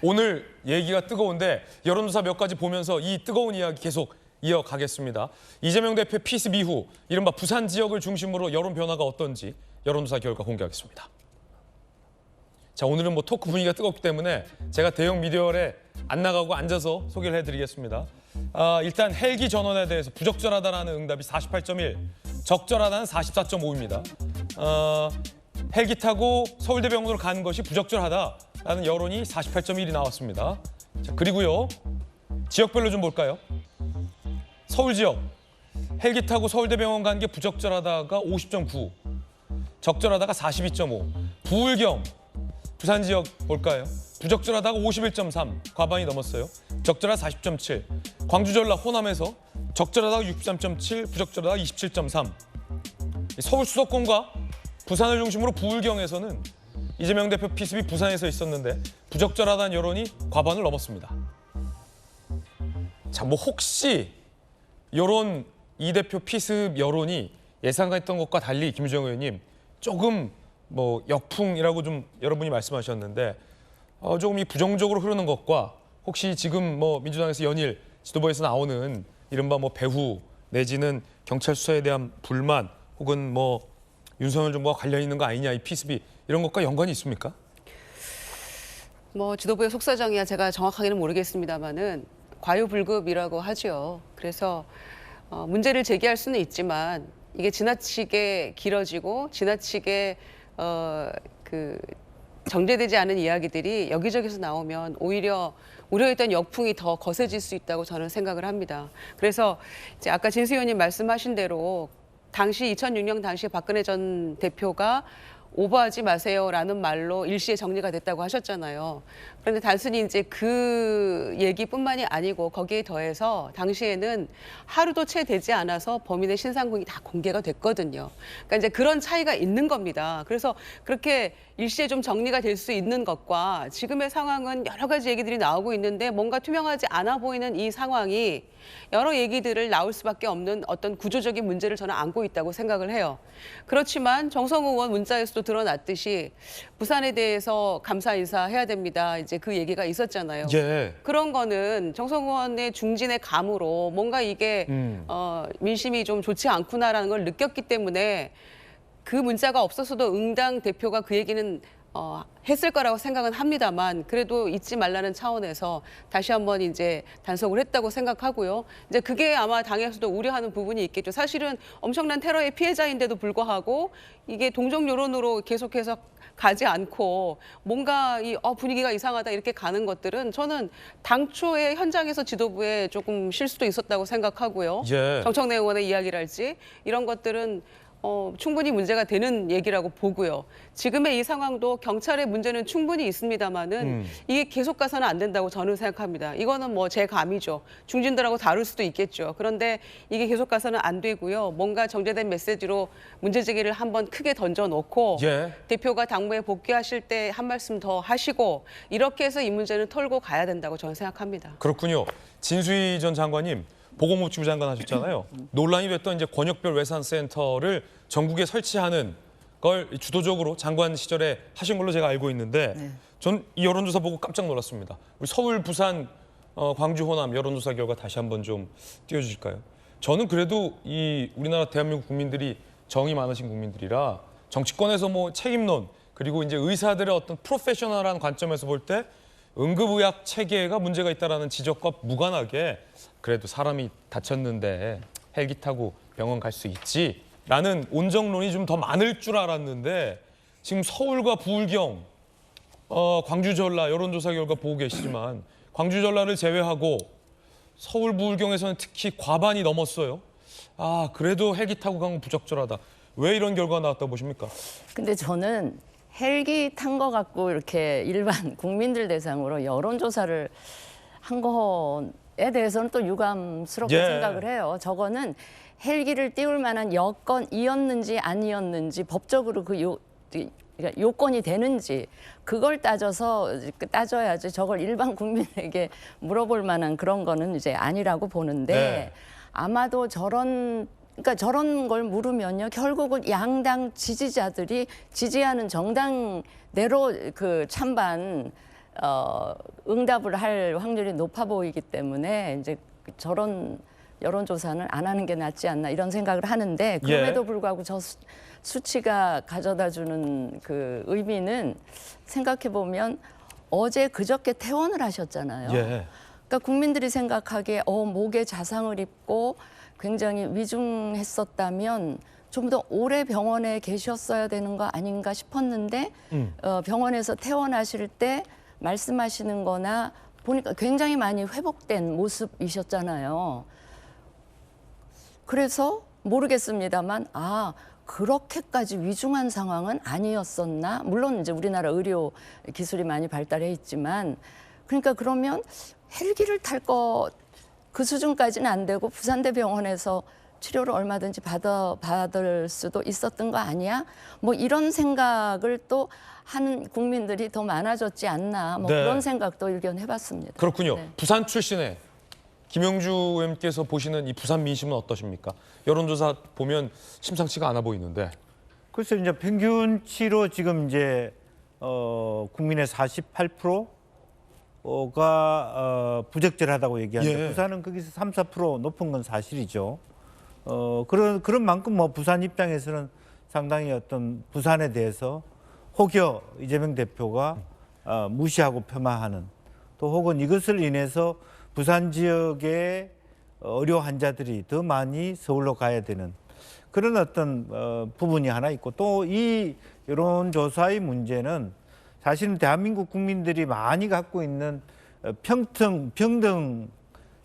오늘 얘기가 뜨거운데 여론조사 몇 가지 보면서 이 뜨거운 이야기 계속 이어가겠습니다. 이재명 대표 피습 이후 이른바 부산 지역을 중심으로 여론 변화가 어떤지 여론조사 결과 공개하겠습니다. 자, 오늘은 뭐 토크 분위기가 뜨겁기 때문에 제가 대형 미디어에 안 나가고 앉아서 소개를 해드리겠습니다. 일단 헬기 전원에 대해서 부적절하다라는 응답이 48.1, 적절하다는 44.5입니다. 헬기 타고 서울대병원으로 가는 것이 부적절하다라는 여론이 48.1이 나왔습니다. 자, 그리고요, 지역별로 좀 볼까요? 서울 지역, 헬기 타고 서울대병원 가는 게 부적절하다가 50.9, 적절하다가 42.5, 부울경, 부산 지역 볼까요? 부적절하다가 51.3, 과반이 넘었어요. 적절하다 40.7, 광주 전라 호남에서 적절하다가 63.7, 부적절하다가 27.3. 서울 수도권과 부산을 중심으로 부울경에서는 이재명 대표 피습이 부산에서 있었는데 부적절하다는 여론이 과반을 넘었습니다. 자, 뭐 혹시 여론 이 대표 피습 여론이 예상했던 것과 달리 김주영 의원님 조금 뭐 역풍이라고 좀 여러분이 말씀하셨는데 조금 이 부정적으로 흐르는 것과 혹시 지금 뭐 민주당에서 연일 지도부에서 나오는 이른바 뭐 배후 내지는 경찰 수사에 대한 불만 혹은 뭐 윤석열 정부와 관련 있는 거 아니냐 이 피습이 이런 것과 연관이 있습니까? 뭐 지도부의 속사정이야 제가 정확하게는 모르겠습니다만은 과유불급이라고 하죠. 그래서 문제를 제기할 수는 있지만 이게 지나치게 길어지고 지나치게 정제되지 않은 이야기들이 여기저기서 나오면 오히려 우려했던 역풍이 더 거세질 수 있다고 저는 생각을 합니다. 그래서 이제 아까 진수 의원님 말씀하신 대로 당시 2006년 당시 박근혜 전 대표가 오버하지 마세요라는 말로 일시에 정리가 됐다고 하셨잖아요. 그런데 단순히 이제 그 얘기뿐만이 아니고 거기에 더해서 당시에는 하루도 채 되지 않아서 범인의 신상궁이 다 공개가 됐거든요. 그러니까 이제 그런 차이가 있는 겁니다. 그래서 그렇게 일시에 좀 정리가 될 수 있는 것과 지금의 상황은 여러 가지 얘기들이 나오고 있는데 뭔가 투명하지 않아 보이는 이 상황이 여러 얘기들을 나올 수밖에 없는 어떤 구조적인 문제를 저는 안고 있다고 생각을 해요. 그렇지만 정성호 의원 문자에서도 드러났듯이 부산에 대해서 감사 인사해야 됩니다. 이제 그 얘기가 있었잖아요. 예. 그런 거는 정성호 의원의 중진의 감으로 뭔가 이게 민심이 좀 좋지 않구나라는 걸 느꼈기 때문에 그 문자가 없었어도 응당 대표가 그 얘기는 했을 거라고 생각은 합니다만 그래도 잊지 말라는 차원에서 다시 한번 이제 단속을 했다고 생각하고요. 이제 그게 아마 당에서도 우려하는 부분이 있겠죠. 사실은 엄청난 테러의 피해자인데도 불구하고 이게 동정 여론으로 계속해서 가지 않고 뭔가 이 분위기가 이상하다 이렇게 가는 것들은 저는 당초에 현장에서 지도부에 조금 실수도 있었다고 생각하고요. 예. 정청래 의원의 이야기랄지 이런 것들은 충분히 문제가 되는 얘기라고 보고요. 지금의 이 상황도 경찰의 문제는 충분히 있습니다만은 이게 계속 가서는 안 된다고 저는 생각합니다. 이거는 뭐 제 감이죠. 중진들하고 다룰 수도 있겠죠. 그런데 이게 계속 가서는 안 되고요. 뭔가 정제된 메시지로 문제 제기를 한번 크게 던져놓고 예. 대표가 당무에 복귀하실 때 한 말씀 더 하시고 이렇게 해서 이 문제는 털고 가야 된다고 저는 생각합니다. 그렇군요. 진수희 전 장관님 보건복지부 장관 하셨잖아요. 논란이 됐던 이제 권역별 외산센터를 전국에 설치하는 걸 주도적으로 장관 시절에 하신 걸로 제가 알고 있는데 전 이 여론조사 보고 깜짝 놀랐습니다. 우리 서울, 부산, 광주, 호남 여론조사 결과 다시 한번 좀 띄워주실까요? 저는 그래도 이 우리나라 대한민국 국민들이 정이 많으신 국민들이라 정치권에서 뭐 책임론 그리고 이제 의사들의 어떤 프로페셔널한 관점에서 볼 때 응급의학 체계가 문제가 있다라는 지적과 무관하게 그래도 사람이 다쳤는데 헬기 타고 병원 갈 수 있지라는 온정론이 좀 더 많을 줄 알았는데 지금 서울과 부울경, 광주 전라 여론조사 결과 보고 계시지만 광주 전라를 제외하고 서울 부울경에서는 특히 과반이 넘었어요. 그래도 헬기 타고 간 건 부적절하다. 왜 이런 결과가 나왔다고 보십니까? 근데 저는 헬기 탄 거 갖고 이렇게 일반 국민들 대상으로 여론조사를 한 거에 대해서는 또 유감스럽게 생각을 해요. 저거는 헬기를 띄울 만한 여건이었는지 아니었는지 법적으로 그러니까 요건이 되는지 그걸 따져야지 저걸 일반 국민에게 물어볼 만한 그런 거는 이제 아니라고 보는데 아마도 그러니까 저런 걸 물으면요, 결국은 양당 지지자들이 지지하는 정당 내로 그 찬반 응답을 할 확률이 높아 보이기 때문에 이제 저런 여론조사는 안 하는 게 낫지 않나 이런 생각을 하는데 그럼에도 불구하고 저 수치가 가져다주는 그 의미는 생각해 보면 어제 그저께 퇴원을 하셨잖아요. 예. 그러니까 국민들이 생각하기에 목에 자상을 입고 굉장히 위중했었다면 좀 더 오래 병원에 계셨어야 되는 거 아닌가 싶었는데 병원에서 퇴원하실 때 말씀하시는 거나 보니까 굉장히 많이 회복된 모습이셨잖아요. 그래서 모르겠습니다만 그렇게까지 위중한 상황은 아니었었나? 물론 이제 우리나라 의료 기술이 많이 발달해 있지만 그러니까 그러면 헬기를 탈 거 그 수준까지는 안 되고 부산대병원에서 치료를 얼마든지 받을 수도 있었던 거 아니야? 뭐 이런 생각을 또 하는 국민들이 더 많아졌지 않나? 뭐 네. 그런 생각도 의견해봤습니다. 그렇군요. 네. 부산 출신의 김영주 의원께서 보시는 이 부산 민심은 어떠십니까? 여론조사 보면 심상치가 않아 보이는데. 글쎄 이제 평균치로 지금 이제 국민의 48%가 부적절하다고 얘기하는데 예. 부산은 거기서 3, 4% 높은 건 사실이죠. 그런 만큼 뭐 부산 입장에서는 상당히 어떤 부산에 대해서 혹여 이재명 대표가 무시하고 폄하하는 또 혹은 이것을 인해서 부산 지역의 의료 환자들이 더 많이 서울로 가야 되는 그런 어떤 부분이 하나 있고 또 이 여론조사의 문제는 사실은 대한민국 국민들이 많이 갖고 있는 평등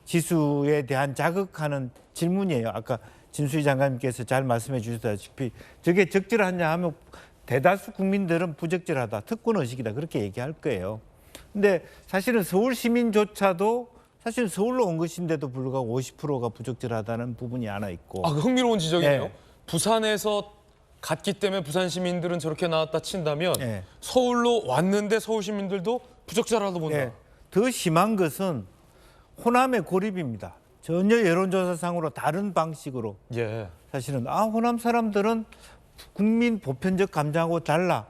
지수에 대한 자극하는 질문이에요. 아까 진수희 장관님께서 잘 말씀해 주셨다시피 저게 적절하냐 하면 대다수 국민들은 부적절하다, 특권의식이다 그렇게 얘기할 거예요. 근데 사실은 서울 시민조차도 사실 서울로 온 것인데도 불구하고 50%가 부적절하다는 부분이 하나 있고. 그 흥미로운 지적이네요. 네. 부산에서 갔기 때문에 부산 시민들은 저렇게 나왔다 친다면 네. 서울로 왔는데 서울 시민들도 부적절하다고 본다. 예, 더 심한 것은 호남의 고립입니다. 전혀 여론조사상으로 다른 방식으로 예. 사실은 호남 사람들은 국민 보편적 감정하고 달라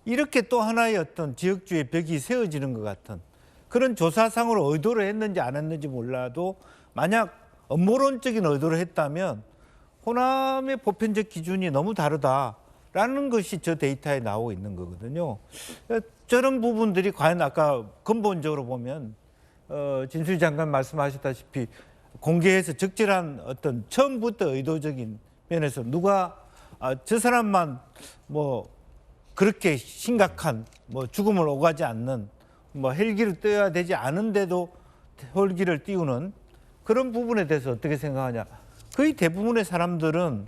이렇게 또 하나의 어떤 지역주의 벽이 세워지는 것 같은 그런 조사상으로 의도를 했는지 안 했는지 몰라도 만약 음모론적인 의도를 했다면 호남의 보편적 기준이 너무 다르다라는 것이 저 데이터에 나오고 있는 거거든요. 저런 부분들이 과연 아까 근본적으로 보면 진수희 장관 말씀하셨다시피 공개해서 적절한 어떤 처음부터 의도적인 면에서 누가 저 사람만 뭐 그렇게 심각한 뭐 죽음을 오가지 않는 뭐 헬기를 띄워야 되지 않은데도 헬기를 띄우는 그런 부분에 대해서 어떻게 생각하냐. 거의 대부분의 사람들은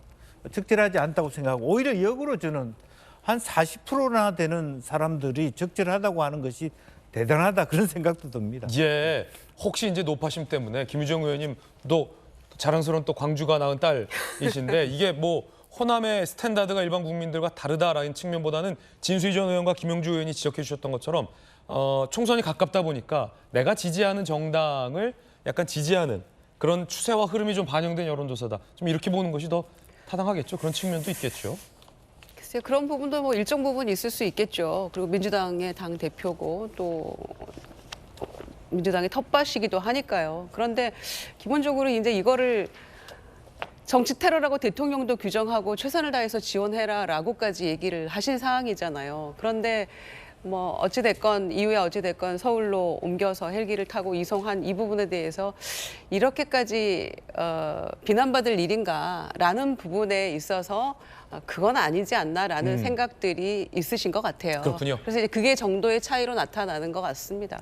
적절하지 않다고 생각하고 오히려 역으로 저는 한 40%나 되는 사람들이 적절하다고 하는 것이 대단하다 그런 생각도 듭니다. 예. 혹시 이제 노파심 때문에 김유정 의원님도 자랑스러운 또 광주가 낳은 딸이신데 이게 뭐 호남의 스탠다드가 일반 국민들과 다르다라는 측면보다는 진수희 전 의원과 김영주 의원이 지적해 주셨던 것처럼 총선이 가깝다 보니까 내가 지지하는 정당을 약간 지지하는 그런 추세와 흐름이 좀 반영된 여론조사다. 좀 이렇게 보는 것이 더 타당하겠죠. 그런 측면도 있겠죠. 글쎄요, 그런 부분도 뭐 일정 부분 있을 수 있겠죠. 그리고 민주당의 당 대표고 또 민주당의 텃밭이기도 하니까요. 그런데 기본적으로 이제 이거를 정치 테러라고 대통령도 규정하고 최선을 다해서 지원해라라고까지 얘기를 하신 사항이잖아요. 그런데 뭐 어찌됐건 이후에 어찌됐건 서울로 옮겨서 헬기를 타고 이송한 이 부분에 대해서 이렇게까지 비난받을 일인가라는 부분에 있어서 그건 아니지 않나라는 생각들이 있으신 것 같아요. 그렇군요. 그래서 이제 그게 정도의 차이로 나타나는 것 같습니다.